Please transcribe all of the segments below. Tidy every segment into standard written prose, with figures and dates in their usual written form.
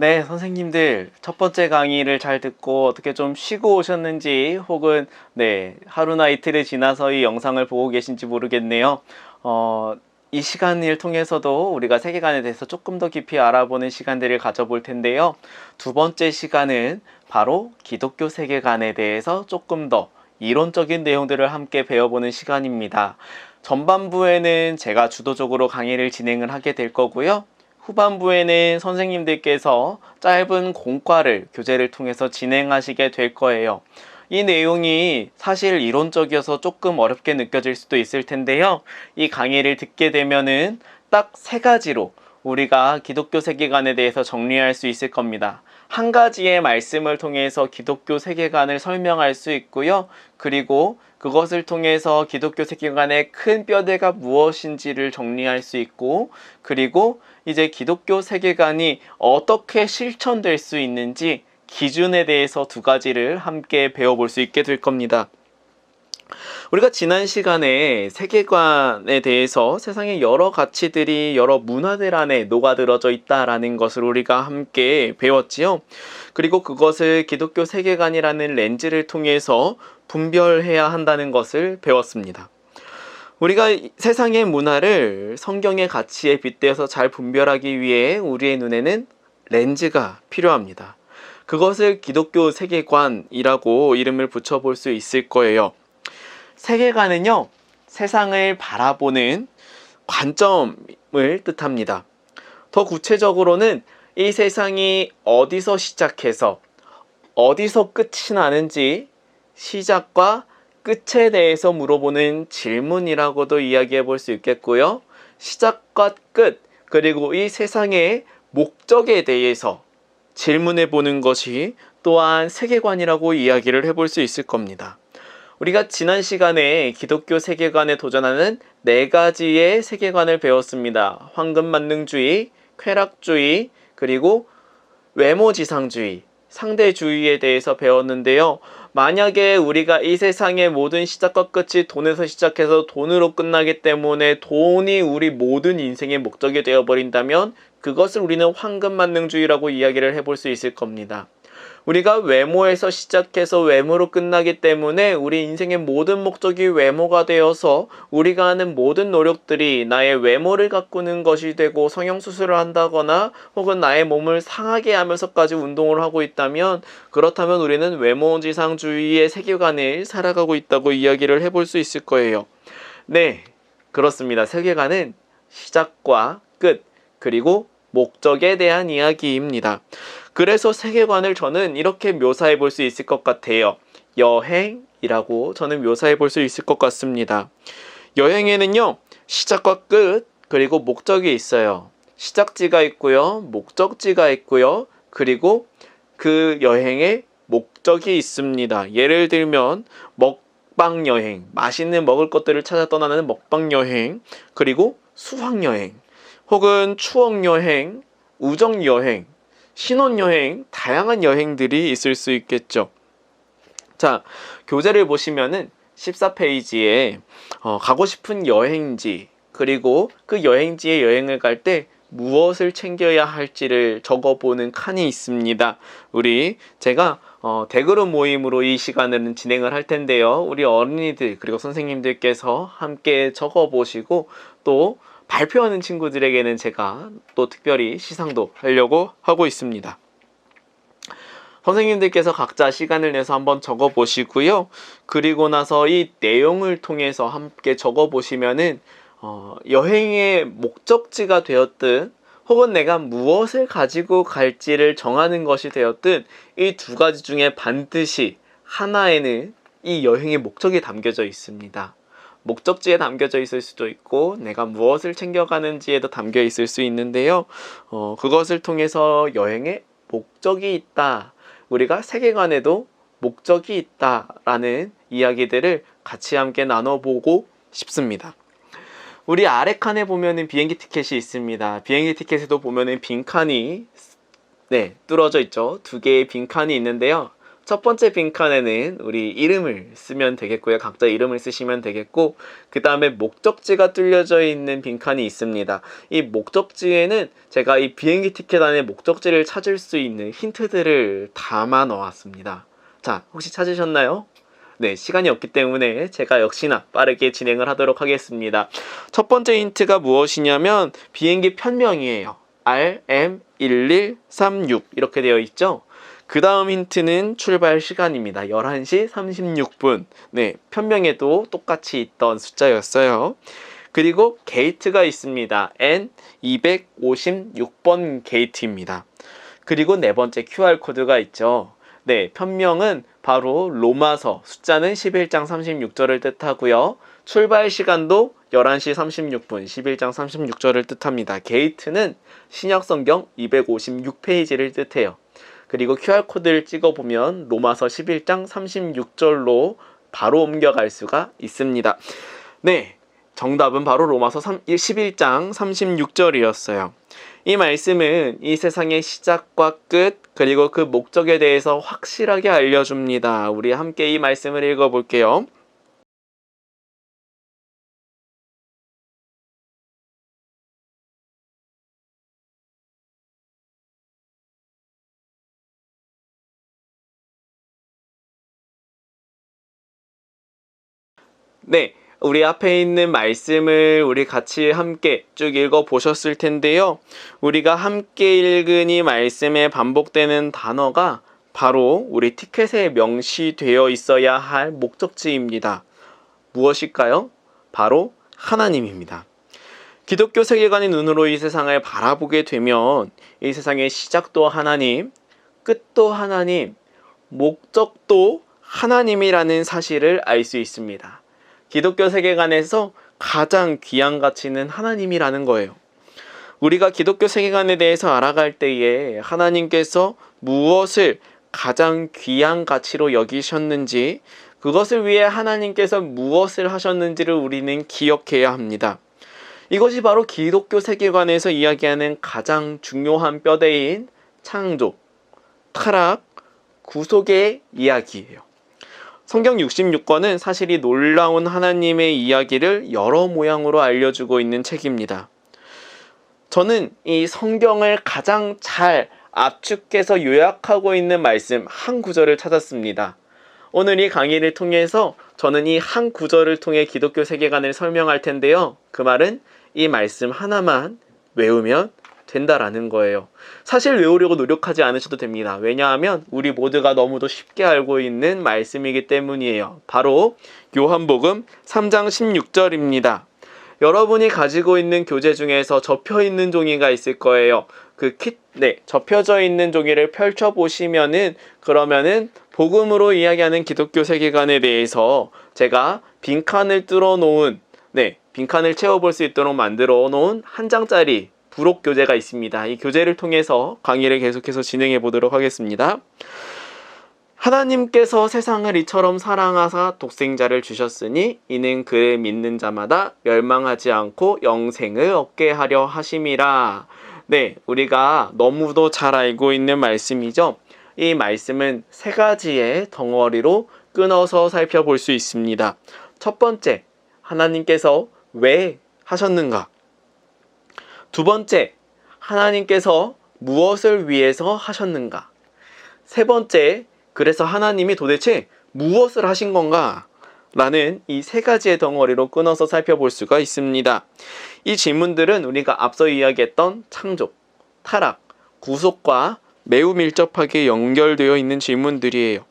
네, 선생님들, 첫 번째 강의를 잘 듣고 어떻게 좀 쉬고 오셨는지, 혹은, 네, 하루나 이틀이 지나서 이 영상을 보고 계신지 모르겠네요. 이 시간을 통해서도 우리가 세계관에 대해서 조금 더 깊이 알아보는 시간들을 가져볼 텐데요. 두 번째 시간은 바로 기독교 세계관에 대해서 조금 더 이론적인 내용들을 함께 배워보는 시간입니다. 전반부에는 제가 주도적으로 강의를 진행을 하게 될 거고요. 후반부에는 선생님들께서 짧은 공과를 교재를 통해서 진행하시게 될 거예요. 이 내용이 사실 이론적이어서 조금 어렵게 느껴질 수도 있을 텐데요. 이 강의를 듣게 되면은 딱 세 가지로 우리가 기독교 세계관에 대해서 정리할 수 있을 겁니다. 한 가지의 말씀을 통해서 기독교 세계관을 설명할 수 있고요. 그리고 그것을 통해서 기독교 세계관의 큰 뼈대가 무엇인지를 정리할 수 있고, 그리고 이제 기독교 세계관이 어떻게 실천될 수 있는지 기준에 대해서 두 가지를 함께 배워볼 수 있게 될 겁니다. 우리가 지난 시간에 세계관에 대해서 세상의 여러 가치들이 여러 문화들 안에 녹아들어져 있다라는 것을 우리가 함께 배웠지요. 그리고 그것을 기독교 세계관이라는 렌즈를 통해서 분별해야 한다는 것을 배웠습니다. 우리가 세상의 문화를 성경의 가치에 빗대어서 잘 분별하기 위해 우리의 눈에는 렌즈가 필요합니다. 그것을 기독교 세계관이라고 이름을 붙여볼 수 있을 거예요. 세계관은요, 세상을 바라보는 관점을 뜻합니다. 더 구체적으로는 이 세상이 어디서 시작해서 어디서 끝이 나는지 시작과 끝에 대해서 물어보는 질문이라고도 이야기해 볼 수 있겠고요. 시작과 끝, 그리고 이 세상의 목적에 대해서 질문해 보는 것이 또한 세계관이라고 이야기를 해볼 수 있을 겁니다. 우리가 지난 시간에 기독교 세계관에 도전하는 네 가지의 세계관을 배웠습니다. 황금만능주의, 쾌락주의, 그리고 외모지상주의, 상대주의에 대해서 배웠는데요. 만약에 우리가 이 세상의 모든 시작과 끝이 돈에서 시작해서 돈으로 끝나기 때문에 돈이 우리 모든 인생의 목적이 되어버린다면 그것을 우리는 황금만능주의라고 이야기를 해볼 수 있을 겁니다. 우리가 외모에서 시작해서 외모로 끝나기 때문에 우리 인생의 모든 목적이 외모가 되어서 우리가 하는 모든 노력들이 나의 외모를 가꾸는 것이 되고 성형수술을 한다거나 혹은 나의 몸을 상하게 하면서까지 운동을 하고 있다면, 그렇다면 우리는 외모지상주의의 세계관을 살아가고 있다고 이야기를 해볼 수 있을 거예요. 네, 그렇습니다. 세계관은 시작과 끝, 그리고 목적에 대한 이야기입니다. 그래서 세계관을 저는 이렇게 묘사해 볼 수 있을 것 같아요. 여행이라고 저는 묘사해 볼 수 있을 것 같습니다. 여행에는요, 시작과 끝, 그리고 목적이 있어요. 시작지가 있고요, 목적지가 있고요, 그리고 그 여행의 목적이 있습니다. 예를 들면 먹방 여행, 맛있는 먹을 것들을 찾아 떠나는 먹방 여행, 그리고 수학 여행, 혹은 추억 여행, 우정 여행, 신혼여행, 다양한 여행들이 있을 수 있겠죠. 자, 교재를 보시면은 14페이지에 가고 싶은 여행지, 그리고 그 여행지에 여행을 갈 때 무엇을 챙겨야 할지를 적어보는 칸이 있습니다. 제가 대그룹 모임으로 이 시간을 진행을 할 텐데요. 우리 어린이들 그리고 선생님들께서 함께 적어보시고 또 발표하는 친구들에게는 제가 또 특별히 시상도 하려고 하고 있습니다. 선생님들께서 각자 시간을 내서 한번 적어보시고요. 그리고 나서 이 내용을 통해서 함께 적어보시면은 여행의 목적지가 되었든 혹은 내가 무엇을 가지고 갈지를 정하는 것이 되었든 이 두 가지 중에 반드시 하나에는 이 여행의 목적이 담겨져 있습니다. 목적지에 담겨져 있을 수도 있고 내가 무엇을 챙겨가는지에도 담겨 있을 수 있는데요. 그것을 통해서 여행에 목적이 있다, 우리가 세계관에도 목적이 있다라는 이야기들을 같이 함께 나눠보고 싶습니다. 우리 아래 칸에 보면은 비행기 티켓이 있습니다. 비행기 티켓에도 보면은 빈칸이 뚫어져 있죠. 두 개의 빈칸이 있는데요. 첫 번째 빈칸에는 우리 이름을 쓰면 되겠고요. 각자 이름을 쓰시면 되겠고, 그 다음에 목적지가 뚫려져 있는 빈칸이 있습니다. 이 목적지에는 제가 이 비행기 티켓 안에 목적지를 찾을 수 있는 힌트들을 담아 넣었습니다. 자, 혹시 찾으셨나요? 네, 시간이 없기 때문에 제가 역시나 빠르게 진행을 하도록 하겠습니다. 첫 번째 힌트가 무엇이냐면 비행기 편명이에요. RM1136 이렇게 되어 있죠. 그 다음 힌트는 출발 시간입니다. 11시 36분. 네, 편명에도 똑같이 있던 숫자였어요. 그리고 게이트가 있습니다. N256번 게이트입니다. 그리고 네 번째 QR코드가 있죠. 네, 편명은 바로 로마서, 숫자는 11장 36절을 뜻하고요. 출발 시간도 11시 36분, 11장 36절을 뜻합니다. 게이트는 신약성경 256페이지를 뜻해요. 그리고 QR코드를 찍어보면 로마서 11장 36절로 바로 옮겨갈 수가 있습니다. 네, 정답은 바로 로마서 11장 36절이었어요. 이 말씀은 이 세상의 시작과 끝, 그리고 그 목적에 대해서 확실하게 알려줍니다. 우리 함께 이 말씀을 읽어볼게요. 네, 우리 앞에 있는 말씀을 우리 같이 함께 쭉 읽어보셨을 텐데요. 우리가 함께 읽은 이 말씀에 반복되는 단어가 바로 우리 티켓에 명시되어 있어야 할 목적지입니다. 무엇일까요? 바로 하나님입니다. 기독교 세계관의 눈으로 이 세상을 바라보게 되면 이 세상의 시작도 하나님, 끝도 하나님, 목적도 하나님이라는 사실을 알 수 있습니다. 기독교 세계관에서 가장 귀한 가치는 하나님이라는 거예요. 우리가 기독교 세계관에 대해서 알아갈 때에 하나님께서 무엇을 가장 귀한 가치로 여기셨는지, 그것을 위해 하나님께서 무엇을 하셨는지를 우리는 기억해야 합니다. 이것이 바로 기독교 세계관에서 이야기하는 가장 중요한 뼈대인 창조, 타락, 구속의 이야기예요. 성경 66권은 사실 이 놀라운 하나님의 이야기를 여러 모양으로 알려주고 있는 책입니다. 저는 이 성경을 가장 잘 압축해서 요약하고 있는 말씀 한 구절을 찾았습니다. 오늘 이 강의를 통해서 저는 이 한 구절을 통해 기독교 세계관을 설명할 텐데요. 그 말은 이 말씀 하나만 외우면 된다라는 거예요. 사실 외우려고 노력하지 않으셔도 됩니다. 왜냐하면 우리 모두가 너무도 쉽게 알고 있는 말씀이기 때문이에요. 바로 요한복음 3장 16절입니다. 여러분이 가지고 있는 교재 중에서 접혀 있는 종이가 있을 거예요. 접혀져 있는 종이를 펼쳐보시면은 그러면은 복음으로 이야기하는 기독교 세계관에 대해서 제가 빈칸을 빈칸을 채워볼 수 있도록 만들어 놓은 한 장짜리 부록 교재가 있습니다. 이 교재를 통해서 강의를 계속해서 진행해 보도록 하겠습니다. 하나님께서 세상을 이처럼 사랑하사 독생자를 주셨으니 이는 그를 믿는 자마다 멸망하지 않고 영생을 얻게 하려 하심이라. 네, 우리가 너무도 잘 알고 있는 말씀이죠. 이 말씀은 세 가지의 덩어리로 끊어서 살펴볼 수 있습니다. 첫 번째, 하나님께서 왜 하셨는가? 두 번째, 하나님께서 무엇을 위해서 하셨는가? 세 번째, 그래서 하나님이 도대체 무엇을 하신 건가? 라는 이 세 가지의 덩어리로 끊어서 살펴볼 수가 있습니다. 이 질문들은 우리가 앞서 이야기했던 창조, 타락, 구속과 매우 밀접하게 연결되어 있는 질문들이에요.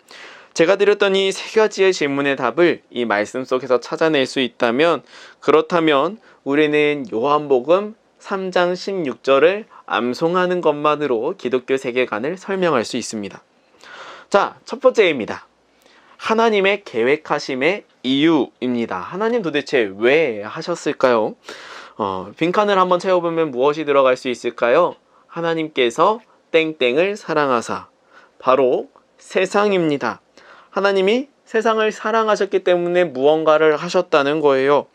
제가 드렸던 이 세 가지의 질문의 답을 이 말씀 속에서 찾아낼 수 있다면, 그렇다면 우리는 요한복음 3장 16절을 암송하는 것만으로 기독교 세계관을 설명할 수 있습니다. 자, 첫 번째입니다. 하나님의 계획하심의 이유입니다. 하나님 도대체 왜 하셨을까요? 빈칸을 한번 채워보면 무엇이 들어갈 수 있을까요? 하나님께서 땡땡을 사랑하사, 바로 세상입니다. 하나님이 세상을 사랑하셨기 때문에 무언가를 하셨다는 거예요.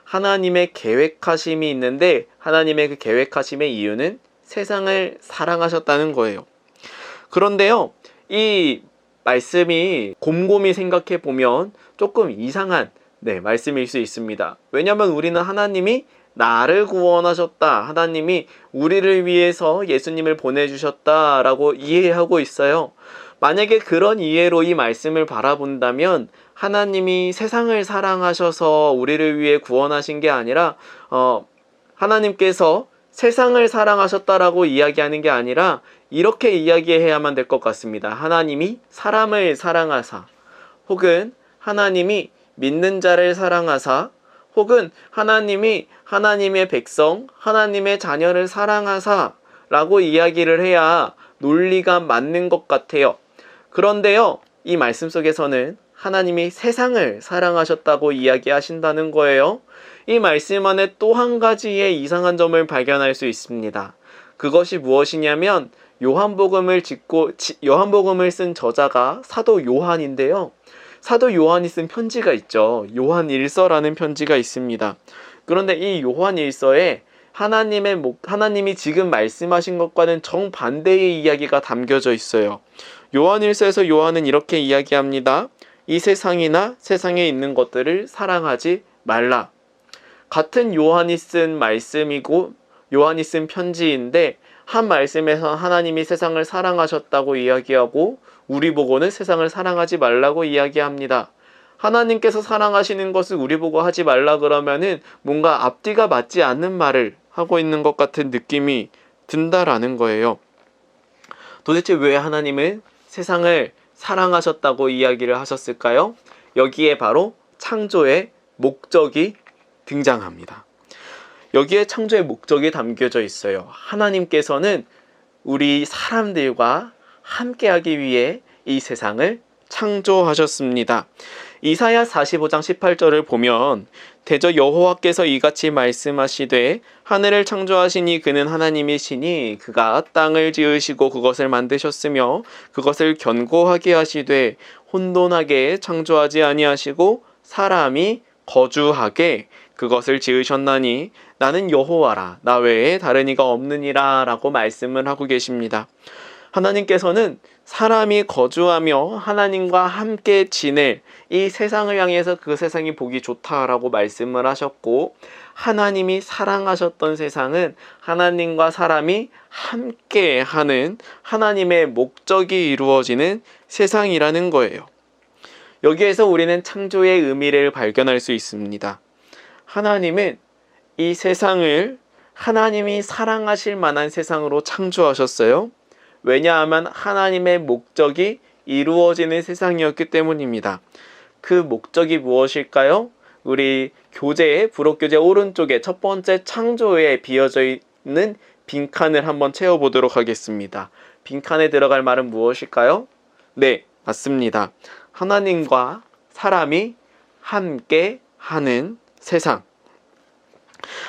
하나님의 계획하심이 있는데 하나님의 그 계획하심의 이유는 세상을 사랑하셨다는 거예요. 그런데요, 이 말씀이 곰곰이 생각해 보면 조금 이상한 말씀일 수 있습니다. 왜냐하면 우리는 하나님이 나를 구원하셨다, 하나님이 우리를 위해서 예수님을 보내주셨다라고 이해하고 있어요. 만약에 그런 이해로 이 말씀을 바라본다면 하나님이 세상을 사랑하셔서 우리를 위해 구원하신 게 아니라 하나님께서 세상을 사랑하셨다라고 이야기하는 게 아니라 이렇게 이야기해야만 될 것 같습니다. 하나님이 사람을 사랑하사, 혹은 하나님이 믿는 자를 사랑하사, 혹은 하나님이 하나님의 백성, 하나님의 자녀를 사랑하사 라고 이야기를 해야 논리가 맞는 것 같아요. 그런데요, 이 말씀 속에서는 하나님이 세상을 사랑하셨다고 이야기하신다는 거예요. 이 말씀 안에 또 한 가지의 이상한 점을 발견할 수 있습니다. 그것이 무엇이냐면 요한복음을 쓴 저자가 사도 요한인데요. 사도 요한이 쓴 편지가 있죠. 요한일서라는 편지가 있습니다. 그런데 이 요한일서에 하나님이 지금 말씀하신 것과는 정반대의 이야기가 담겨져 있어요. 요한일서에서 요한은 이렇게 이야기합니다. 이 세상이나 세상에 있는 것들을 사랑하지 말라. 같은 요한이 쓴 말씀이고 요한이 쓴 편지인데 한 말씀에서 하나님이 세상을 사랑하셨다고 이야기하고 우리 보고는 세상을 사랑하지 말라고 이야기합니다. 하나님께서 사랑하시는 것을 우리 보고 하지 말라 그러면은 뭔가 앞뒤가 맞지 않는 말을 하고 있는 것 같은 느낌이 든다라는 거예요. 도대체 왜 하나님은 세상을 사랑하셨다고 이야기를 하셨을까요? 여기에 바로 창조의 목적이 등장합니다. 여기에 창조의 목적이 담겨져 있어요. 하나님께서는 우리 사람들과 함께하기 위해 이 세상을 창조하셨습니다. 이사야 45장 18절을 보면 대저 여호와께서 이같이 말씀하시되 하늘을 창조하시니 그는 하나님이시니 그가 땅을 지으시고 그것을 만드셨으며 그것을 견고하게 하시되 혼돈하게 창조하지 아니하시고 사람이 거주하게 그것을 지으셨나니 나는 여호와라 나 외에 다른 이가 없느니라 라고 말씀을 하고 계십니다. 하나님께서는 사람이 거주하며 하나님과 함께 지낼 이 세상을 향해서 그 세상이 보기 좋다라고 말씀을 하셨고, 하나님이 사랑하셨던 세상은 하나님과 사람이 함께 하는 하나님의 목적이 이루어지는 세상이라는 거예요. 여기에서 우리는 창조의 의미를 발견할 수 있습니다. 하나님은 이 세상을 하나님이 사랑하실 만한 세상으로 창조하셨어요. 왜냐하면 하나님의 목적이 이루어지는 세상이었기 때문입니다. 그 목적이 무엇일까요? 우리 교재의 부록교재 오른쪽에 첫 번째 창조에 비어져 있는 빈칸을 한번 채워보도록 하겠습니다. 빈칸에 들어갈 말은 무엇일까요? 네, 맞습니다. 하나님과 사람이 함께 하는 세상.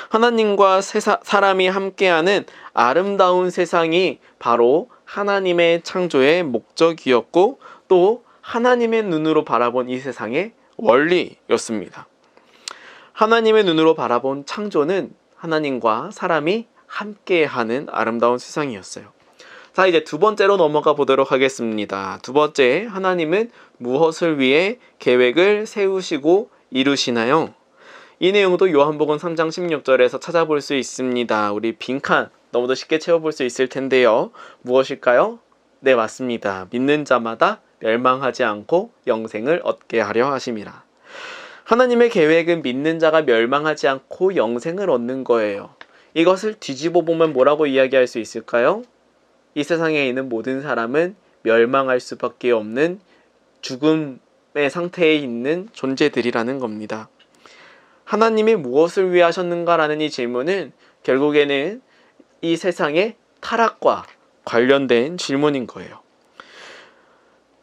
하나님과 사람이 함께하는 아름다운 세상이 바로 하나님의 창조의 목적이었고 또 하나님의 눈으로 바라본 이 세상의 원리였습니다. 하나님의 눈으로 바라본 창조는 하나님과 사람이 함께하는 아름다운 세상이었어요. 자, 이제 두 번째로 넘어가 보도록 하겠습니다. 두 번째, 하나님은 무엇을 위해 계획을 세우시고 이루시나요? 이 내용도 요한복음 3장 16절에서 찾아볼 수 있습니다. 우리 빈칸 너무도 쉽게 채워볼 수 있을 텐데요. 무엇일까요? 네, 맞습니다. 믿는 자마다 멸망하지 않고 영생을 얻게 하려 하심이라. 하나님의 계획은 믿는 자가 멸망하지 않고 영생을 얻는 거예요. 이것을 뒤집어 보면 뭐라고 이야기할 수 있을까요? 이 세상에 있는 모든 사람은 멸망할 수밖에 없는 죽음의 상태에 있는 존재들이라는 겁니다. 하나님이 무엇을 위해 하셨는가라는 이 질문은 결국에는 이 세상의 타락과 관련된 질문인 거예요.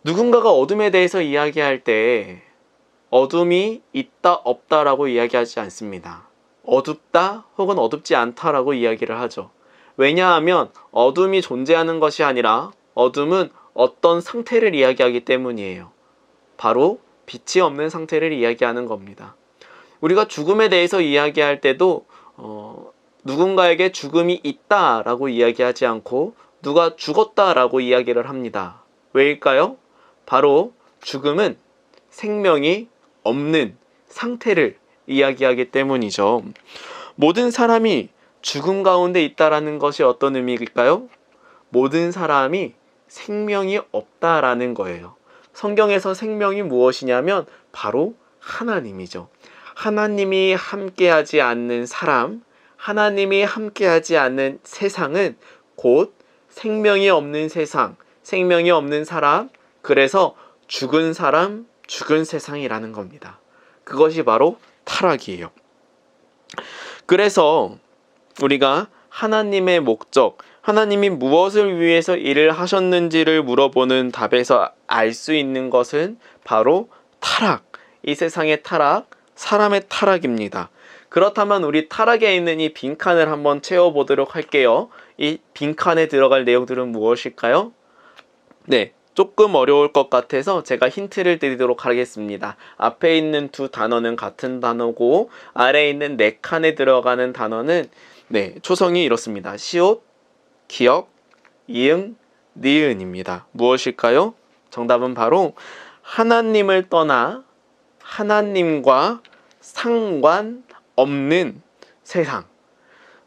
누군가가 어둠에 대해서 이야기할 때 어둠이 있다 없다라고 이야기하지 않습니다. 어둡다 혹은 어둡지 않다라고 이야기를 하죠. 왜냐하면 어둠이 존재하는 것이 아니라 어둠은 어떤 상태를 이야기하기 때문이에요. 바로 빛이 없는 상태를 이야기하는 겁니다. 우리가 죽음에 대해서 이야기할 때도 누군가에게 죽음이 있다라고 이야기하지 않고 누가 죽었다라고 이야기를 합니다. 왜일까요? 바로 죽음은 생명이 없는 상태를 이야기하기 때문이죠. 모든 사람이 죽음 가운데 있다라는 것이 어떤 의미일까요? 모든 사람이 생명이 없다라는 거예요. 성경에서 생명이 무엇이냐면 바로 하나님이죠. 하나님이 함께하지 않는 사람, 하나님이 함께하지 않는 세상은 곧 생명이 없는 세상, 생명이 없는 사람, 그래서 죽은 사람, 죽은 세상이라는 겁니다. 그것이 바로 타락이에요. 그래서 우리가 하나님의 목적, 하나님이 무엇을 위해서 일을 하셨는지를 물어보는 답에서 알 수 있는 것은 바로 타락, 이 세상의 타락, 사람의 타락입니다. 그렇다면 우리 타락에 있는 이 빈칸을 한번 채워보도록 할게요. 이 빈칸에 들어갈 내용들은 무엇일까요? 네, 조금 어려울 것 같아서 제가 힌트를 드리도록 하겠습니다. 앞에 있는 두 단어는 같은 단어고 아래에 있는 네 칸에 들어가는 단어는 초성이 이렇습니다. 시옷, 기역, 이응, 니은입니다. 무엇일까요? 정답은 바로 하나님을 떠나 하나님과 상관없는 세상.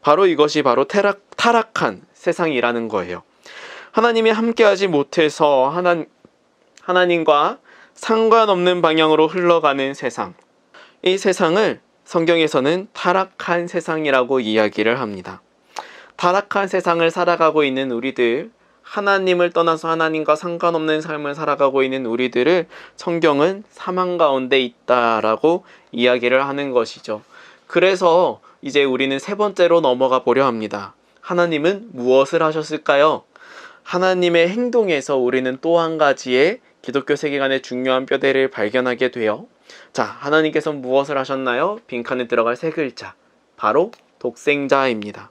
바로 이것이 바로 타락한 세상이라는 거예요. 하나님이 함께하지 못해서 하나님과 상관없는 방향으로 흘러가는 세상. 이 세상을 성경에서는 타락한 세상이라고 이야기를 합니다. 타락한 세상을 살아가고 있는 우리들, 하나님을 떠나서 하나님과 상관없는 삶을 살아가고 있는 우리들을 성경은 사망 가운데 있다라고 이야기를 하는 것이죠. 그래서 이제 우리는 세 번째로 넘어가 보려 합니다. 하나님은 무엇을 하셨을까요? 하나님의 행동에서 우리는 또 한 가지의 기독교 세계관의 중요한 뼈대를 발견하게 돼요. 자, 하나님께서 무엇을 하셨나요? 빈칸에 들어갈 세 글자, 바로 독생자입니다.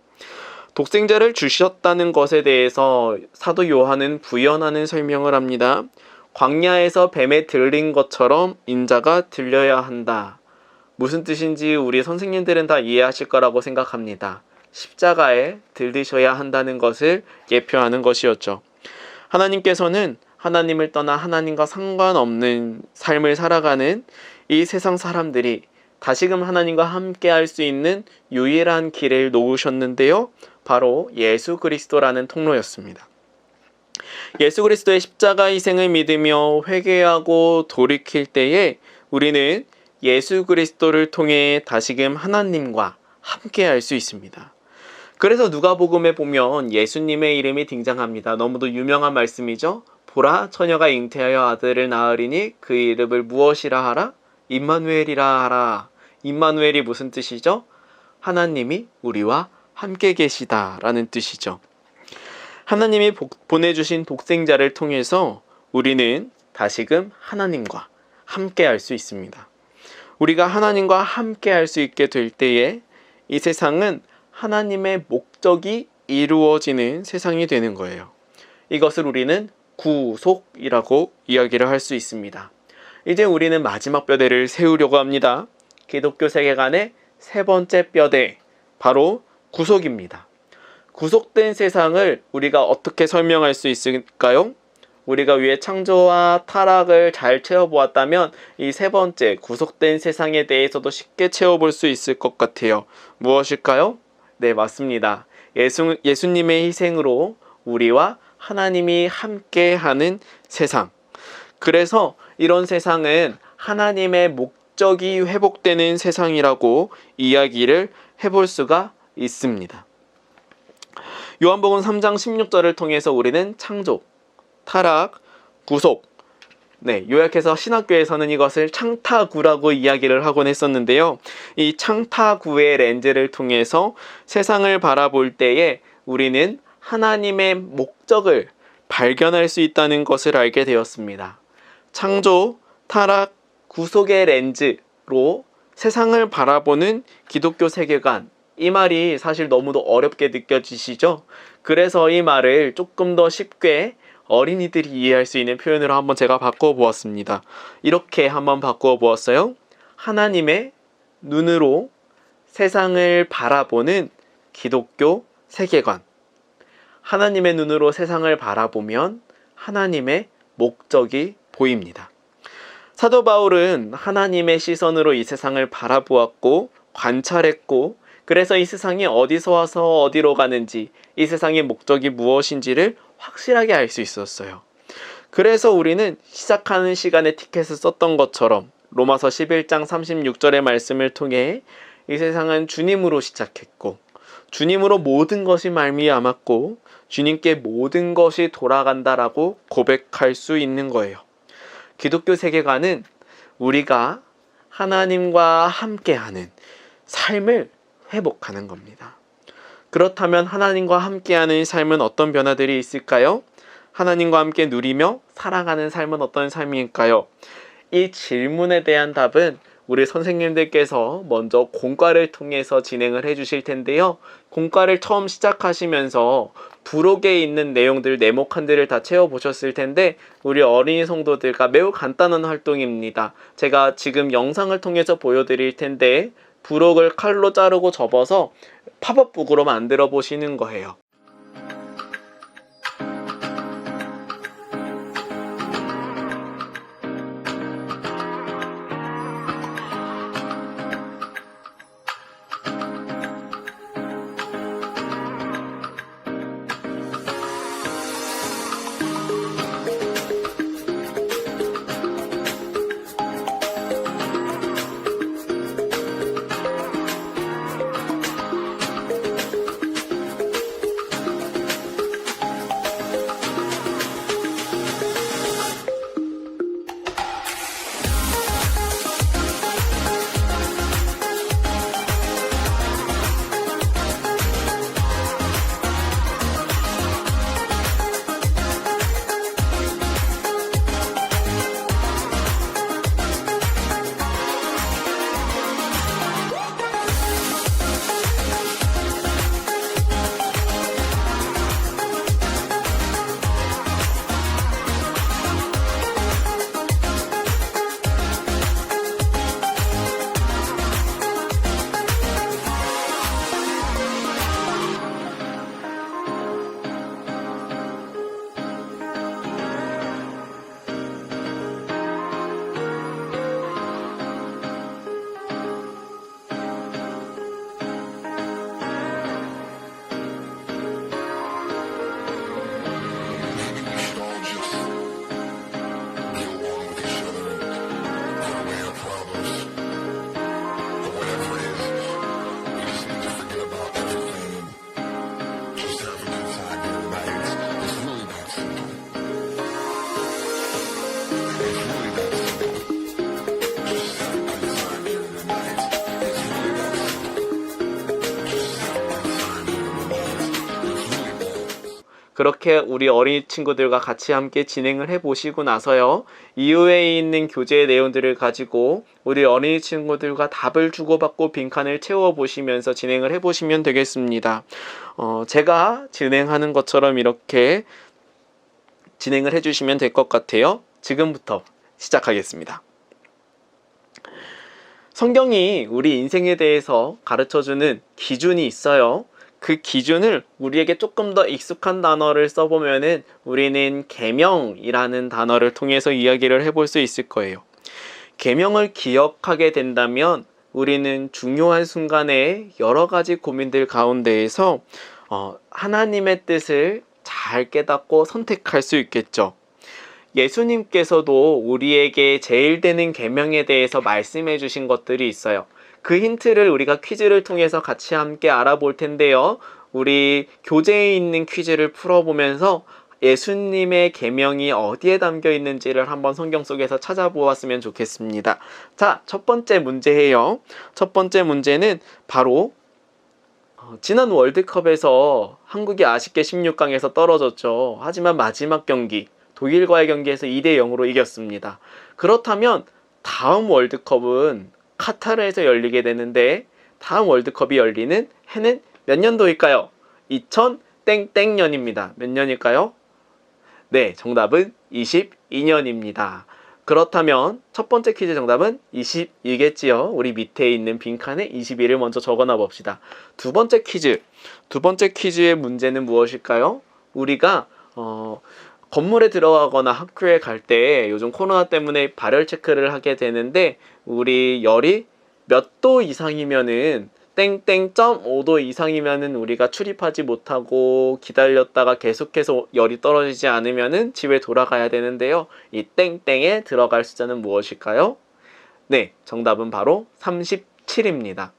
독생자를 주셨다는 것에 대해서 사도 요한은 부연하는 설명을 합니다. 광야에서 뱀에 들린 것처럼 인자가 들려야 한다. 무슨 뜻인지 우리 선생님들은 다 이해하실 거라고 생각합니다. 십자가에 들리셔야 한다는 것을 예표하는 것이었죠. 하나님께서는 하나님을 떠나 하나님과 상관없는 삶을 살아가는 이 세상 사람들이 다시금 하나님과 함께 할 수 있는 유일한 길을 놓으셨는데요. 바로 예수 그리스도라는 통로였습니다. 예수 그리스도의 십자가 희생을 믿으며 회개하고 돌이킬 때에 우리는 예수 그리스도를 통해 다시금 하나님과 함께 할 수 있습니다. 그래서 누가복음에 보면 예수님의 이름이 등장합니다. 너무도 유명한 말씀이죠. 보라, 처녀가 잉태하여 아들을 낳으리니 그 이름을 무엇이라 하라? 임마누엘이라 하라. 임마누엘이 무슨 뜻이죠? 하나님이 우리와 함께 계시다라는 뜻이죠. 하나님이 보내주신 독생자를 통해서 우리는 다시금 하나님과 함께 할 수 있습니다. 우리가 하나님과 함께 할 수 있게 될 때에 이 세상은 하나님의 목적이 이루어지는 세상이 되는 거예요. 이것을 우리는 구속이라고 이야기를 할 수 있습니다. 이제 우리는 마지막 뼈대를 세우려고 합니다. 기독교 세계관의 세 번째 뼈대, 바로 구속입니다. 구속된 세상을 우리가 어떻게 설명할 수 있을까요? 우리가 위에 창조와 타락을 잘 채워보았다면 이 세 번째 구속된 세상에 대해서도 쉽게 채워볼 수 있을 것 같아요. 무엇일까요? 네, 맞습니다. 예수님의 희생으로 우리와 하나님이 함께하는 세상. 그래서 이런 세상은 하나님의 목적이 회복되는 세상이라고 이야기를 해볼 수가 있습니다. 요한복음 3장 16절을 통해서 우리는 창조, 타락, 구속, 요약해서 신학교에서는 이것을 창타구라고 이야기를 하곤 했었는데요. 이 창타구의 렌즈를 통해서 세상을 바라볼 때에 우리는 하나님의 목적을 발견할 수 있다는 것을 알게 되었습니다. 창조, 타락, 구속의 렌즈로 세상을 바라보는 기독교 세계관, 이 말이 사실 너무도 어렵게 느껴지시죠? 그래서 이 말을 조금 더 쉽게 어린이들이 이해할 수 있는 표현으로 한번 제가 바꿔 보았습니다. 이렇게 한번 바꿔 보았어요. 하나님의 눈으로 세상을 바라보는 기독교 세계관. 하나님의 눈으로 세상을 바라보면 하나님의 목적이 보입니다. 사도 바울은 하나님의 시선으로 이 세상을 바라보았고 관찰했고, 그래서 이 세상이 어디서 와서 어디로 가는지, 이 세상의 목적이 무엇인지를 확실하게 알 수 있었어요. 그래서 우리는 시작하는 시간에 티켓을 썼던 것처럼 로마서 11장 36절의 말씀을 통해 이 세상은 주님으로 시작했고, 주님으로 모든 것이 말미암았고, 주님께 모든 것이 돌아간다라고 고백할 수 있는 거예요. 기독교 세계관은 우리가 하나님과 함께하는 삶을 회복하는 겁니다. 그렇다면 하나님과 함께하는 삶은 어떤 변화들이 있을까요? 하나님과 함께 누리며 살아가는 삶은 어떤 삶일까요? 이 질문에 대한 답은 우리 선생님들께서 먼저 공과를 통해서 진행을 해 주실 텐데요. 공과를 처음 시작하시면서 부록에 있는 내용들, 네모칸들을 다 채워보셨을 텐데, 우리 어린이 성도들과 매우 간단한 활동입니다. 제가 지금 영상을 통해서 보여드릴 텐데, 부록을 칼로 자르고 접어서 팝업북으로 만들어 보시는 거예요. 그렇게 우리 어린이 친구들과 같이 함께 진행을 해보시고 나서요, 이후에 있는 교재의 내용들을 가지고 우리 어린이 친구들과 답을 주고받고 빈칸을 채워보시면서 진행을 해보시면 되겠습니다. 제가 진행하는 것처럼 이렇게 진행을 해주시면 될 것 같아요. 지금부터 시작하겠습니다. 성경이 우리 인생에 대해서 가르쳐주는 기준이 있어요. 그 기준을 우리에게 조금 더 익숙한 단어를 써보면은 우리는 계명이라는 단어를 통해서 이야기를 해볼 수 있을 거예요. 계명을 기억하게 된다면 우리는 중요한 순간에 여러 가지 고민들 가운데에서 하나님의 뜻을 잘 깨닫고 선택할 수 있겠죠. 예수님께서도 우리에게 제일 되는 계명에 대해서 말씀해 주신 것들이 있어요. 그 힌트를 우리가 퀴즈를 통해서 같이 함께 알아볼 텐데요. 우리 교재에 있는 퀴즈를 풀어보면서 예수님의 계명이 어디에 담겨 있는지를 한번 성경 속에서 찾아보았으면 좋겠습니다. 자, 첫 번째 문제예요. 첫 번째 문제는 바로 지난 월드컵에서 한국이 아쉽게 16강에서 떨어졌죠. 하지만 마지막 경기, 독일과의 경기에서 2대0으로 이겼습니다. 그렇다면 다음 월드컵은 카타르에서 열리게 되는데, 다음 월드컵이 열리는 해는 몇 년도일까요? 2000땡땡년입니다. 몇 년일까요? 네, 정답은 22년입니다. 그렇다면 첫 번째 퀴즈 정답은 22겠지요. 우리 밑에 있는 빈칸에 22를 먼저 적어놔 봅시다. 두 번째 퀴즈의 문제는 무엇일까요? 우리가 건물에 들어가거나 학교에 갈 때 요즘 코로나 때문에 발열 체크를 하게 되는데 우리 열이 몇 도 이상이면은 땡땡 5도 이상이면은 우리가 출입하지 못하고 기다렸다가 계속해서 열이 떨어지지 않으면은 집에 돌아가야 되는데요. 이 땡땡에 들어갈 숫자는 무엇일까요? 네, 정답은 바로 37입니다.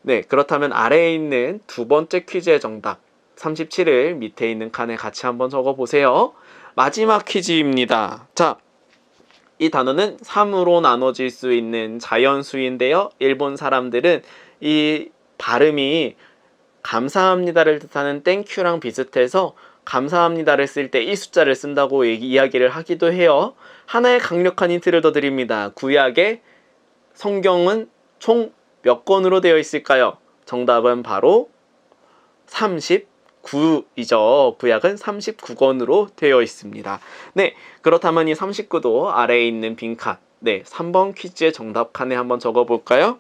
네, 그렇다면 아래에 있는 두 번째 퀴즈의 정답 37을 밑에 있는 칸에 같이 한번 적어보세요. 마지막 퀴즈입니다. 자, 이 단어는 3으로 나눠질 수 있는 자연수인데요. 일본 사람들은 이 발음이 감사합니다를 뜻하는 땡큐랑 비슷해서 감사합니다를 쓸 때 이 숫자를 쓴다고 이야기를 하기도 해요. 하나의 강력한 힌트를 더 드립니다. 구약의 성경은 총 몇 권으로 되어 있을까요? 정답은 바로 39이죠. 구약은 39권으로 되어 있습니다. 네, 그렇다면 이 39도 아래에 있는 빈칸, 네, 3번 퀴즈의 정답 칸에 한번 적어볼까요?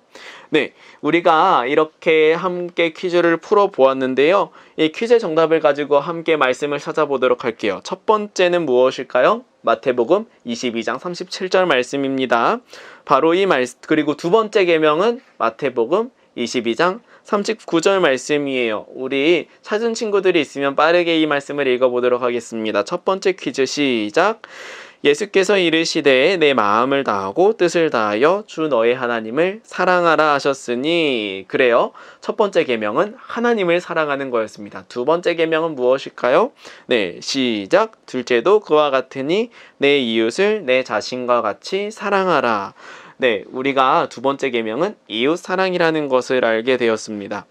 네, 우리가 이렇게 함께 퀴즈를 풀어보았는데요. 이 퀴즈의 정답을 가지고 함께 말씀을 찾아보도록 할게요. 첫 번째는 무엇일까요? 마태복음 22장 37절 말씀입니다. 바로 이 말씀, 그리고 두 번째 계명은 마태복음 22장 39절 말씀이에요. 우리 찾은 친구들이 있으면 빠르게 이 말씀을 읽어보도록 하겠습니다. 첫 번째 퀴즈 시작. 예수께서 이르시되 내 마음을 다하고 뜻을 다하여 주 너의 하나님을 사랑하라 하셨으니. 그래요. 첫 번째 계명은 하나님을 사랑하는 거였습니다. 두 번째 계명은 무엇일까요? 네, 시작. 둘째도 그와 같으니 내 이웃을 내 자신과 같이 사랑하라. 네, 우리가 두 번째 계명은 이웃 사랑이라는 것을 알게 되었습니다.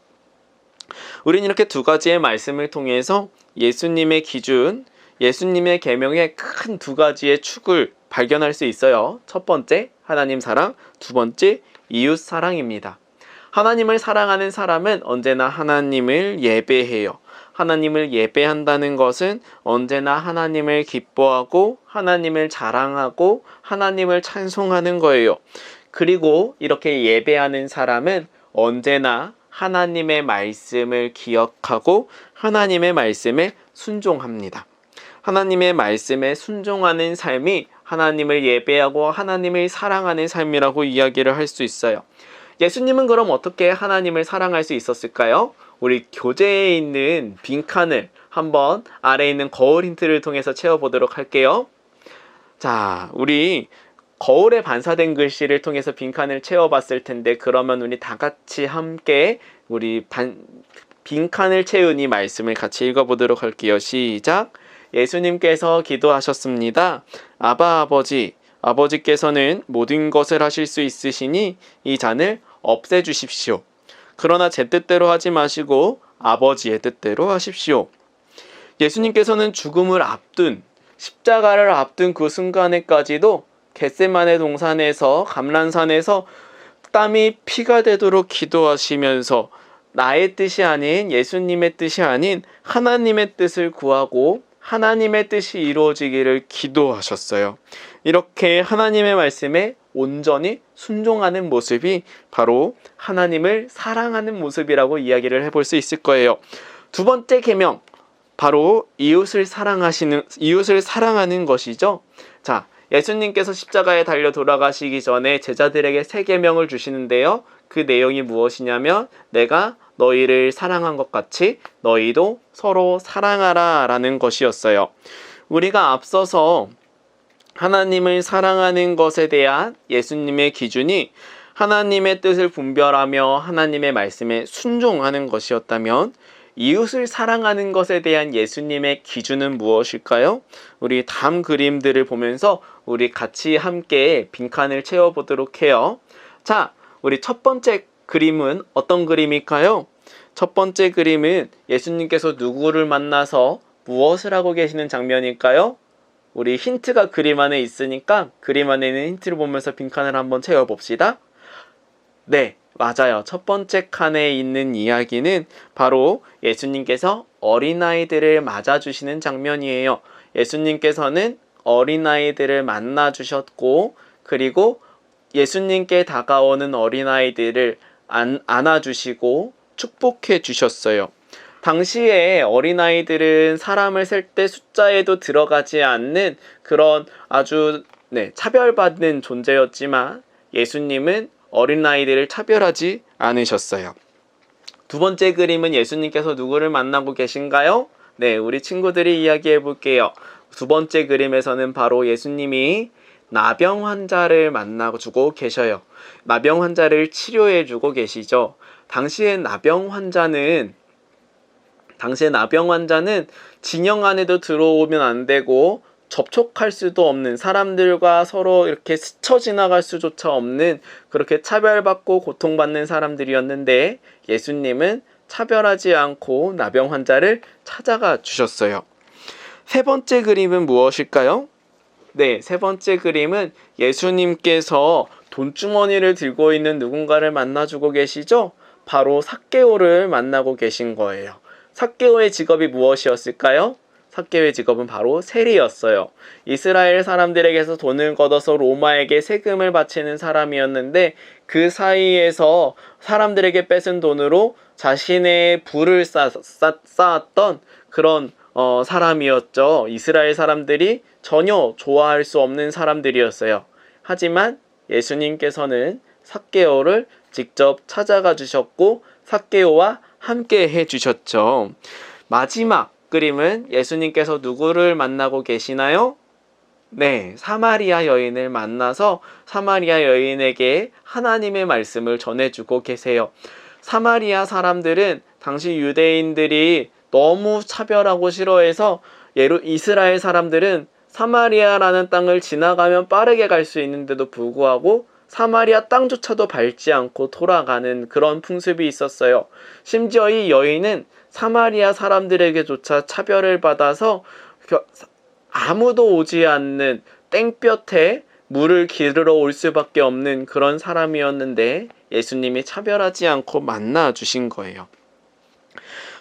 우리는 이렇게 두 가지의 말씀을 통해서 예수님의 기준, 예수님의 계명의 큰 두 가지의 축을 발견할 수 있어요. 첫 번째, 하나님 사랑, 두 번째, 이웃 사랑입니다. 하나님을 사랑하는 사람은 언제나 하나님을 예배해요. 하나님을 예배한다는 것은 언제나 하나님을 기뻐하고 하나님을 자랑하고 하나님을 찬송하는 거예요. 그리고 이렇게 예배하는 사람은 언제나 하나님의 말씀을 기억하고 하나님의 말씀에 순종합니다. 하나님의 말씀에 순종하는 삶이 하나님을 예배하고 하나님을 사랑하는 삶이라고 이야기를 할 수 있어요. 예수님은 그럼 어떻게 하나님을 사랑할 수 있었을까요? 우리 교재에 있는 빈칸을 한번 아래에 있는 거울 힌트를 통해서 채워보도록 할게요. 자, 우리 거울에 반사된 글씨를 통해서 빈칸을 채워봤을 텐데 그러면 우리 다 같이 함께 우리 빈칸을 채운 이 말씀을 같이 읽어보도록 할게요. 시작. 예수님께서 기도하셨습니다. 아바 아버지, 아버지께서는 모든 것을 하실 수 있으시니 이 잔을 없애주십시오. 그러나 제 뜻대로 하지 마시고 아버지의 뜻대로 하십시오. 예수님께서는 죽음을 앞둔, 십자가를 앞둔 그 순간에까지도 겟세마네 동산에서 감람산에서 땀이 피가 되도록 기도하시면서 나의 뜻이 아닌 예수님의 뜻이 아닌 하나님의 뜻을 구하고 하나님의 뜻이 이루어지기를 기도하셨어요. 이렇게 하나님의 말씀에 온전히 순종하는 모습이 바로 하나님을 사랑하는 모습이라고 이야기를 해볼 수 있을 거예요. 두 번째 계명, 바로 이웃을 사랑하는 것이죠. 자, 예수님께서 십자가에 달려 돌아가시기 전에 제자들에게 세 계명을 주시는데요. 그 내용이 무엇이냐면 내가 너희를 사랑한 것 같이 너희도 서로 사랑하라 라는 것이었어요. 우리가 앞서서 하나님을 사랑하는 것에 대한 예수님의 기준이 하나님의 뜻을 분별하며 하나님의 말씀에 순종하는 것이었다면 이웃을 사랑하는 것에 대한 예수님의 기준은 무엇일까요? 우리 다음 그림들을 보면서 우리 같이 함께 빈칸을 채워보도록 해요. 자, 우리 첫 번째 그림은 어떤 그림일까요? 첫 번째 그림은 예수님께서 누구를 만나서 무엇을 하고 계시는 장면일까요? 우리 힌트가 그림 안에 있으니까 그림 안에 있는 힌트를 보면서 빈칸을 한번 채워봅시다. 네, 맞아요. 첫 번째 칸에 있는 이야기는 바로 예수님께서 어린아이들을 맞아주시는 장면이에요. 예수님께서는 어린아이들을 만나주셨고 그리고 예수님께 다가오는 어린아이들을 안아주시고 축복해 주셨어요. 당시에 어린아이들은 사람을 셀 때 숫자에도 들어가지 않는 그런 아주 차별받는 존재였지만 예수님은 어린아이들을 차별하지 않으셨어요. 두 번째 그림은 예수님께서 누구를 만나고 계신가요? 네, 우리 친구들이 이야기해 볼게요. 두 번째 그림에서는 바로 예수님이 나병 환자를 만나주고 계셔요. 나병 환자를 치료해 주고 계시죠. 당시의 나병 환자는 진영 안에도 들어오면 안 되고 접촉할 수도 없는, 사람들과 서로 이렇게 스쳐 지나갈 수조차 없는, 그렇게 차별받고 고통받는 사람들이었는데 예수님은 차별하지 않고 나병 환자를 찾아가 주셨어요. 세 번째 그림은 무엇일까요? 네, 세 번째 그림은 예수님께서 돈주머니를 들고 있는 누군가를 만나주고 계시죠? 바로 삭개오를 만나고 계신 거예요. 삭개오의 직업이 무엇이었을까요? 삭개오의 직업은 바로 세리였어요. 이스라엘 사람들에게서 돈을 걷어서 로마에게 세금을 바치는 사람이었는데 그 사이에서 사람들에게 뺏은 돈으로 자신의 부를 쌓았던 그런 사람이었죠. 이스라엘 사람들이 전혀 좋아할 수 없는 사람들이었어요. 하지만 예수님께서는 삭개오를 직접 찾아가 주셨고 삭개오와 함께 해주셨죠. 마지막 그림은 예수님께서 누구를 만나고 계시나요? 네, 사마리아 여인을 만나서 사마리아 여인에게 하나님의 말씀을 전해주고 계세요. 사마리아 사람들은 당시 유대인들이 너무 차별하고 싫어해서 이스라엘 사람들은 사마리아라는 땅을 지나가면 빠르게 갈 수 있는데도 불구하고 사마리아 땅조차도 밟지 않고 돌아가는 그런 풍습이 있었어요. 심지어 이 여인은 사마리아 사람들에게조차 차별을 받아서 아무도 오지 않는 땡볕에 물을 기르러 올 수밖에 없는 그런 사람이었는데 예수님이 차별하지 않고 만나 주신 거예요.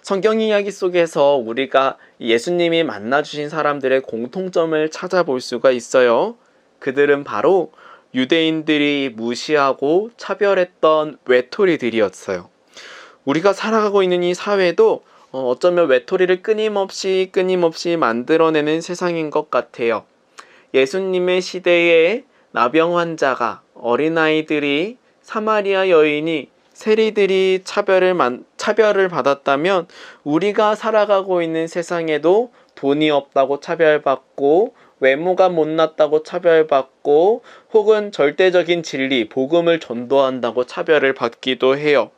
성경 이야기 속에서 우리가 예수님이 만나 주신 사람들의 공통점을 찾아볼 수가 있어요. 그들은 바로 유대인들이 무시하고 차별했던 외톨이들이었어요. 우리가 살아가고 있는 이 사회도 어쩌면 외톨이를 끊임없이 만들어내는 세상인 것 같아요. 예수님의 시대에 나병 환자가, 어린아이들이, 사마리아 여인이, 세리들이 차별을 받았다면 우리가 살아가고 있는 세상에도 돈이 없다고 차별받고 외모가 못났다고 차별받고 혹은 절대적인 진리, 복음을 전도한다고 차별을 받기도 해요.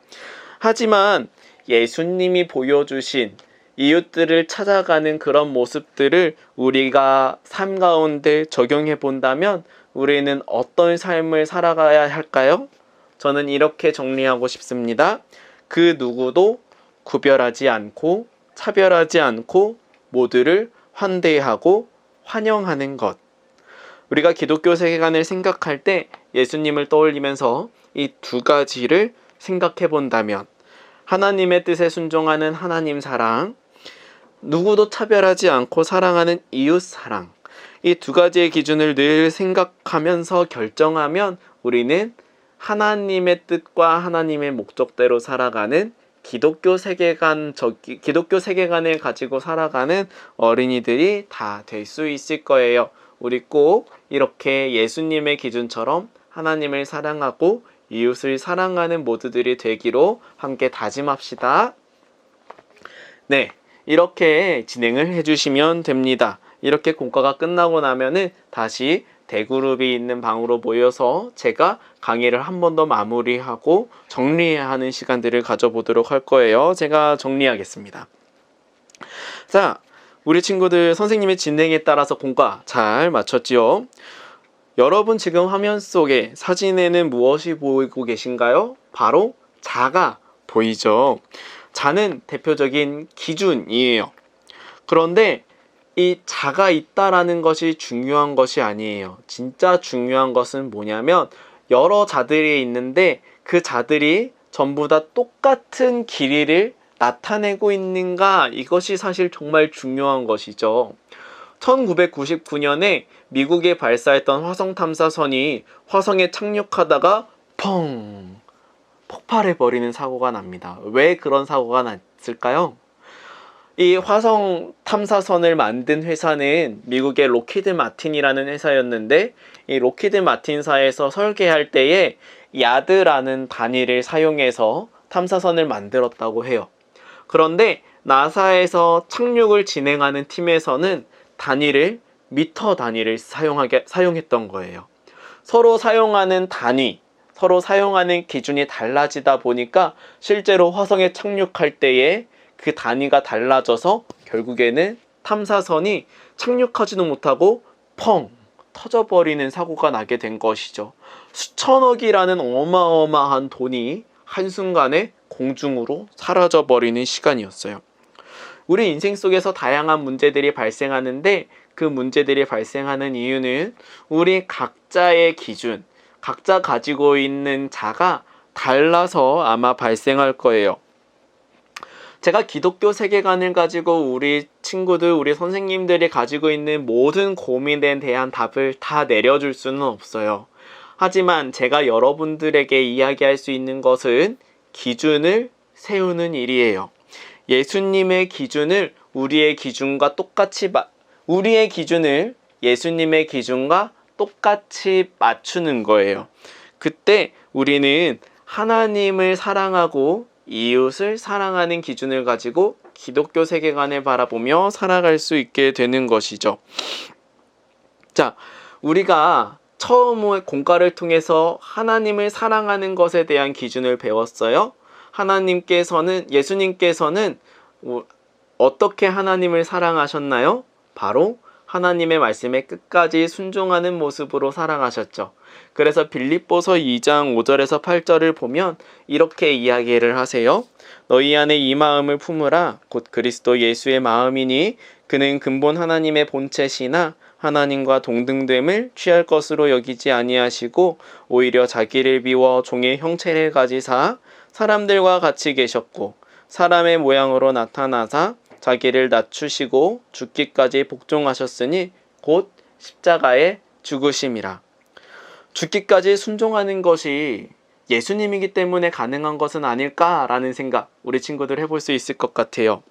하지만 예수님이 보여주신 이웃들을 찾아가는 그런 모습들을 우리가 삶 가운데 적용해 본다면 우리는 어떤 삶을 살아가야 할까요? 저는 이렇게 정리하고 싶습니다. 그 누구도 구별하지 않고 차별하지 않고 모두를 환대하고 환영하는 것. 우리가 기독교 세계관을 생각할 때 예수님을 떠올리면서 이 두 가지를 생각해 본다면 하나님의 뜻에 순종하는 하나님 사랑, 누구도 차별하지 않고 사랑하는 이웃 사랑, 이 두 가지의 기준을 늘 생각하면서 결정하면 우리는 하나님의 뜻과 하나님의 목적대로 살아가는 기독교 세계관을 가지고 살아가는 어린이들이 다 될 수 있을 거예요. 우리 꼭 이렇게 예수님의 기준처럼 하나님을 사랑하고 이웃을 사랑하는 모두들이 되기로 함께 다짐합시다. 네, 이렇게 진행을 해주시면 됩니다. 이렇게 공과가 끝나고 나면은 다시 대그룹이 있는 방으로 모여서 제가 강의를 한 번 더 마무리하고 정리해야 하는 시간들을 가져보도록 할 거예요. 제가 정리하겠습니다. 자, 우리 친구들 선생님의 진행에 따라서 공과 잘 마쳤지요? 여러분 지금 화면 속에 사진에는 무엇이 보이고 계신가요? 바로 자가 보이죠? 자는 대표적인 기준이에요. 그런데 이 자가 있다라는 것이 중요한 것이 아니에요. 진짜 중요한 것은 뭐냐면 여러 자들이 있는데 그 자들이 전부 다 똑같은 길이를 나타내고 있는가, 이것이 사실 정말 중요한 것이죠. 1999년에 미국에 발사했던 화성 탐사선이 화성에 착륙하다가 펑! 폭발해버리는 사고가 납니다. 왜 그런 사고가 났을까요? 이 화성 탐사선을 만든 회사는 미국의 로키드 마틴이라는 회사였는데, 이 로키드 마틴사에서 설계할 때에 야드라는 단위를 사용해서 탐사선을 만들었다고 해요. 그런데 나사에서 착륙을 진행하는 팀에서는 단위를 미터 단위를 사용했던 거예요. 서로 사용하는 단위, 서로 사용하는 기준이 달라지다 보니까 실제로 화성에 착륙할 때에 그 단위가 달라져서 결국에는 탐사선이 착륙하지도 못하고 펑 터져버리는 사고가 나게 된 것이죠. 수천억이라는 어마어마한 돈이 한순간에 공중으로 사라져버리는 시간이었어요. 우리 인생 속에서 다양한 문제들이 발생하는데, 그 문제들이 발생하는 이유는 우리 각자의 기준, 각자 가지고 있는 자가 달라서 아마 발생할 거예요. 제가 기독교 세계관을 가지고 우리 친구들, 우리 선생님들이 가지고 있는 모든 고민에 대한 답을 다 내려줄 수는 없어요. 하지만 제가 여러분들에게 이야기할 수 있는 것은 기준을 세우는 일이에요. 예수님의 기준을 우리의 기준과 똑같이 우리의 기준을 예수님의 기준과 똑같이 맞추는 거예요. 그때 우리는 하나님을 사랑하고 이웃을 사랑하는 기준을 가지고 기독교 세계관을 바라보며 살아갈 수 있게 되는 것이죠. 자, 우리가 처음에 공과를 통해서 하나님을 사랑하는 것에 대한 기준을 배웠어요. 예수님께서는 어떻게 하나님을 사랑하셨나요? 바로 하나님의 말씀에 끝까지 순종하는 모습으로 사랑하셨죠. 그래서 빌립보서 2장 5절에서 8절을 보면 이렇게 이야기를 하세요. 너희 안에 이 마음을 품으라. 곧 그리스도 예수의 마음이니 그는 근본 하나님의 본체시나 하나님과 동등됨을 취할 것으로 여기지 아니하시고 오히려 자기를 비워 종의 형체를 가지사 사람들과 같이 계셨고 사람의 모양으로 나타나사 자기를 낮추시고 죽기까지 복종하셨으니 곧 십자가에 죽으심이라. 죽기까지 순종하는 것이 예수님이기 때문에 가능한 것은 아닐까라는 생각 우리 친구들 해볼 수 있을 것 같아요.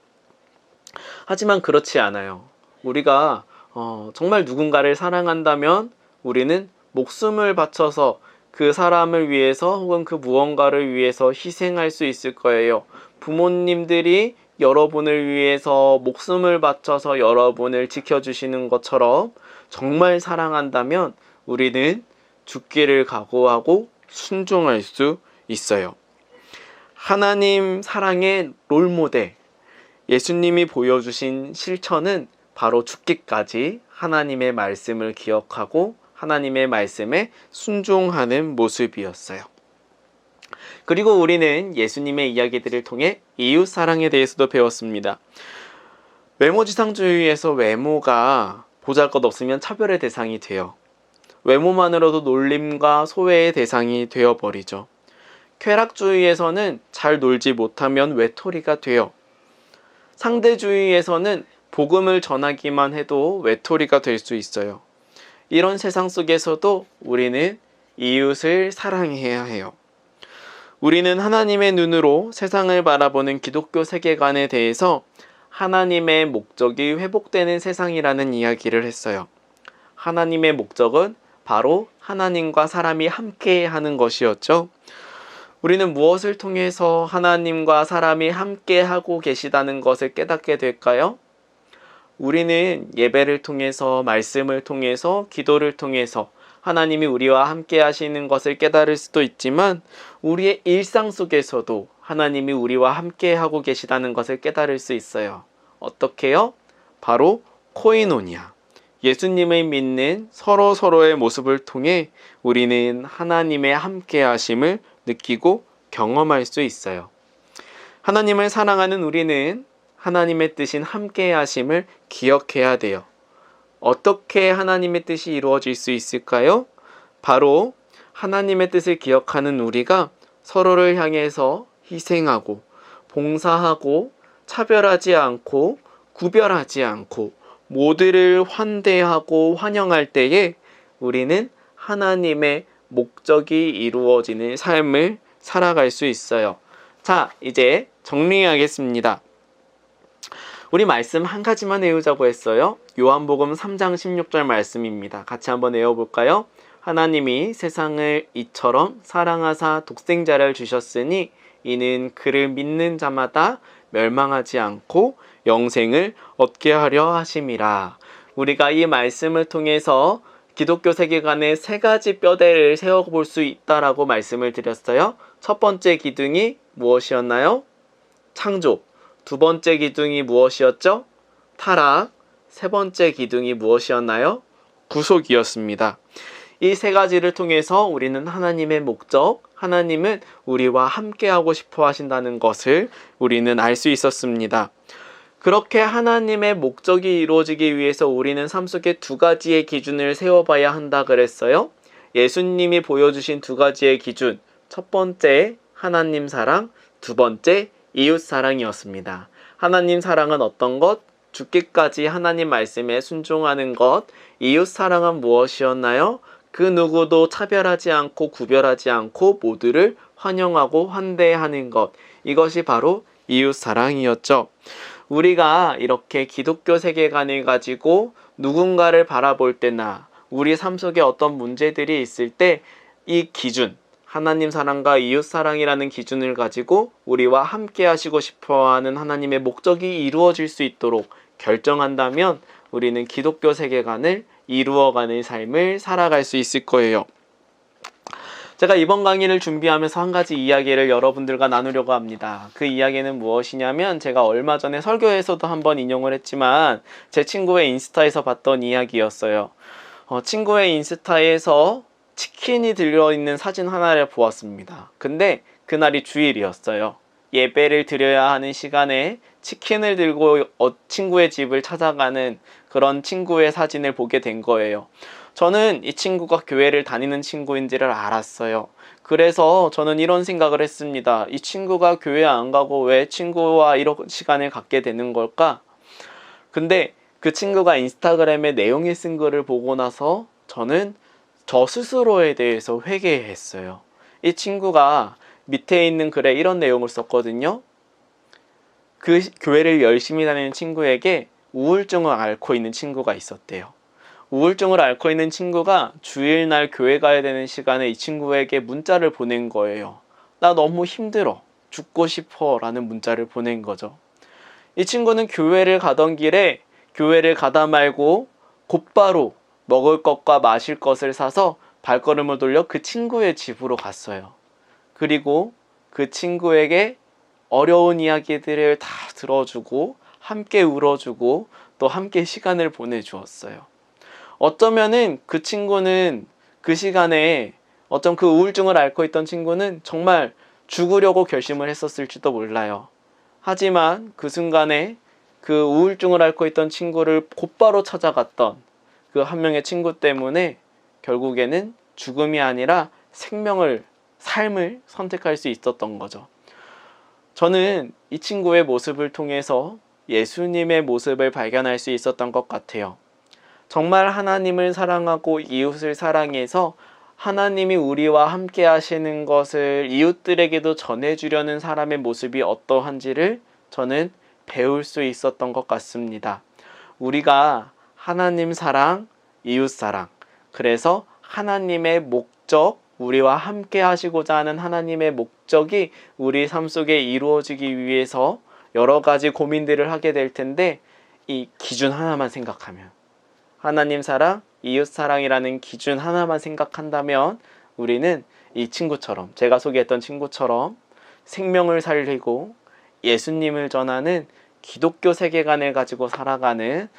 하지만 그렇지 않아요. 우리가 정말 누군가를 사랑한다면 우리는 목숨을 바쳐서 그 사람을 위해서 혹은 그 무언가를 위해서 희생할 수 있을 거예요. 부모님들이 여러분을 위해서 목숨을 바쳐서 여러분을 지켜주시는 것처럼 정말 사랑한다면 우리는 죽기를 각오하고 순종할 수 있어요. 하나님 사랑의 롤모델, 예수님이 보여주신 실천은 바로 죽기까지 하나님의 말씀을 기억하고 하나님의 말씀에 순종하는 모습이었어요. 그리고 우리는 예수님의 이야기들을 통해 이웃 사랑에 대해서도 배웠습니다. 외모지상주의에서 외모가 보잘것없으면 차별의 대상이 돼요. 외모만으로도 놀림과 소외의 대상이 되어버리죠. 쾌락주의에서는 잘 놀지 못하면 외톨이가 돼요. 상대주의에서는 복음을 전하기만 해도 외톨이가 될 수 있어요. 이런 세상 속에서도 우리는 이웃을 사랑해야 해요. 우리는 하나님의 눈으로 세상을 바라보는 기독교 세계관에 대해서 하나님의 목적이 회복되는 세상이라는 이야기를 했어요. 하나님의 목적은 바로 하나님과 사람이 함께 하는 것이었죠. 우리는 무엇을 통해서 하나님과 사람이 함께 하고 계시다는 것을 깨닫게 될까요? 우리는 예배를 통해서, 말씀을 통해서, 기도를 통해서 하나님이 우리와 함께 하시는 것을 깨달을 수도 있지만 우리의 일상 속에서도 하나님이 우리와 함께 하고 계시다는 것을 깨달을 수 있어요. 어떻게요? 바로 코이노니아. 예수님을 믿는 서로의 모습을 통해 우리는 하나님의 함께 하심을 느끼고 경험할 수 있어요. 하나님을 사랑하는 우리는 하나님의 뜻인 함께 하심을 기억해야 돼요. 어떻게 하나님의 뜻이 이루어질 수 있을까요? 바로 하나님의 뜻을 기억하는 우리가 서로를 향해서 희생하고 봉사하고 차별하지 않고 구별하지 않고 모두를 환대하고 환영할 때에 우리는 하나님의 목적이 이루어지는 삶을 살아갈 수 있어요. 자, 이제 정리하겠습니다. 우리 말씀 한 가지만 외우자고 했어요. 요한복음 3장 16절 말씀입니다. 같이 한번 외워볼까요? 하나님이 세상을 이처럼 사랑하사 독생자를 주셨으니 이는 그를 믿는 자마다 멸망하지 않고 영생을 얻게 하려 하심이라. 우리가 이 말씀을 통해서 기독교 세계관의 세 가지 뼈대를 세워볼 수 있다라고 말씀을 드렸어요. 첫 번째 기둥이 무엇이었나요? 창조. 두 번째 기둥이 무엇이었죠? 타락. 세 번째 기둥이 무엇이었나요? 구속이었습니다. 이 세 가지를 통해서 우리는 하나님의 목적, 하나님은 우리와 함께하고 싶어 하신다는 것을 우리는 알 수 있었습니다. 그렇게 하나님의 목적이 이루어지기 위해서 우리는 삶 속에 두 가지의 기준을 세워봐야 한다 그랬어요. 예수님이 보여주신 두 가지의 기준, 첫 번째 하나님 사랑, 두 번째 이웃 사랑이었습니다. 하나님 사랑은 어떤 것? 죽기까지 하나님 말씀에 순종하는 것. 이웃 사랑은 무엇이었나요? 그 누구도 차별하지 않고 구별하지 않고 모두를 환영하고 환대하는 것. 이것이 바로 이웃 사랑이었죠. 우리가 이렇게 기독교 세계관을 가지고 누군가를 바라볼 때나 우리 삶 속에 어떤 문제들이 있을 때 이 기준, 하나님 사랑과 이웃 사랑이라는 기준을 가지고 우리와 함께 하시고 싶어하는 하나님의 목적이 이루어질 수 있도록 결정한다면 우리는 기독교 세계관을 이루어가는 삶을 살아갈 수 있을 거예요. 제가 이번 강의를 준비하면서 한 가지 이야기를 여러분들과 나누려고 합니다. 그 이야기는 무엇이냐면 제가 얼마 전에 설교에서도 한번 인용을 했지만 제 친구의 인스타에서 봤던 이야기였어요. 친구의 인스타에서 치킨이 들려있는 사진 하나를 보았습니다. 근데 그날이 주일이었어요. 예배를 드려야 하는 시간에 치킨을 들고 친구의 집을 찾아가는 그런 친구의 사진을 보게 된 거예요. 저는 이 친구가 교회를 다니는 친구인지를 알았어요. 그래서 저는 이런 생각을 했습니다. 이 친구가 교회 안 가고 왜 친구와 이런 시간을 갖게 되는 걸까? 근데 그 친구가 인스타그램에 내용에 쓴 글을 보고 나서 저는 저 스스로에 대해서 회개했어요. 이 친구가 밑에 있는 글에 이런 내용을 썼거든요. 그 교회를 열심히 다니는 친구에게 우울증을 앓고 있는 친구가 있었대요. 우울증을 앓고 있는 친구가 주일날 교회 가야 되는 시간에 이 친구에게 문자를 보낸 거예요. 나 너무 힘들어. 죽고 싶어. 라는 문자를 보낸 거죠. 이 친구는 교회를 가던 길에 교회를 가다 말고 곧바로 먹을 것과 마실 것을 사서 발걸음을 돌려 그 친구의 집으로 갔어요. 그리고 그 친구에게 어려운 이야기들을 다 들어주고 함께 울어주고 또 함께 시간을 보내주었어요. 어쩌면은 그 친구는 그 시간에 어떤 그 우울증을 앓고 있던 친구는 정말 죽으려고 결심을 했었을지도 몰라요. 하지만 그 순간에 그 우울증을 앓고 있던 친구를 곧바로 찾아갔던 그 한 명의 친구 때문에 결국에는 죽음이 아니라 삶을 선택할 수 있었던 거죠. 저는 이 친구의 모습을 통해서 예수님의 모습을 발견할 수 있었던 것 같아요. 정말 하나님을 사랑하고 이웃을 사랑해서 하나님이 우리와 함께 하시는 것을 이웃들에게도 전해주려는 사람의 모습이 어떠한지를 저는 배울 수 있었던 것 같습니다. 우리가 하나님 사랑, 이웃 사랑, 그래서 하나님의 목적, 우리와 함께 하시고자 하는 하나님의 목적이 우리 삶 속에 이루어지기 위해서 여러 가지 고민들을 하게 될 텐데 이 기준 하나만 생각하면, 하나님 사랑, 이웃 사랑이라는 기준 하나만 생각한다면 우리는 이 친구처럼, 제가 소개했던 친구처럼 생명을 살리고 예수님을 전하는 기독교 세계관을 가지고 살아가는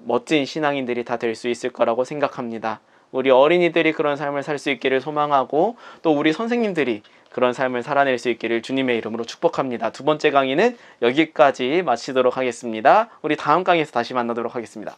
멋진 신앙인들이 다 될 수 있을 거라고 생각합니다. 우리 어린이들이 그런 삶을 살 수 있기를 소망하고 또 우리 선생님들이 그런 삶을 살아낼 수 있기를 주님의 이름으로 축복합니다. 두 번째 강의는 여기까지 마치도록 하겠습니다. 우리 다음 강의에서 다시 만나도록 하겠습니다.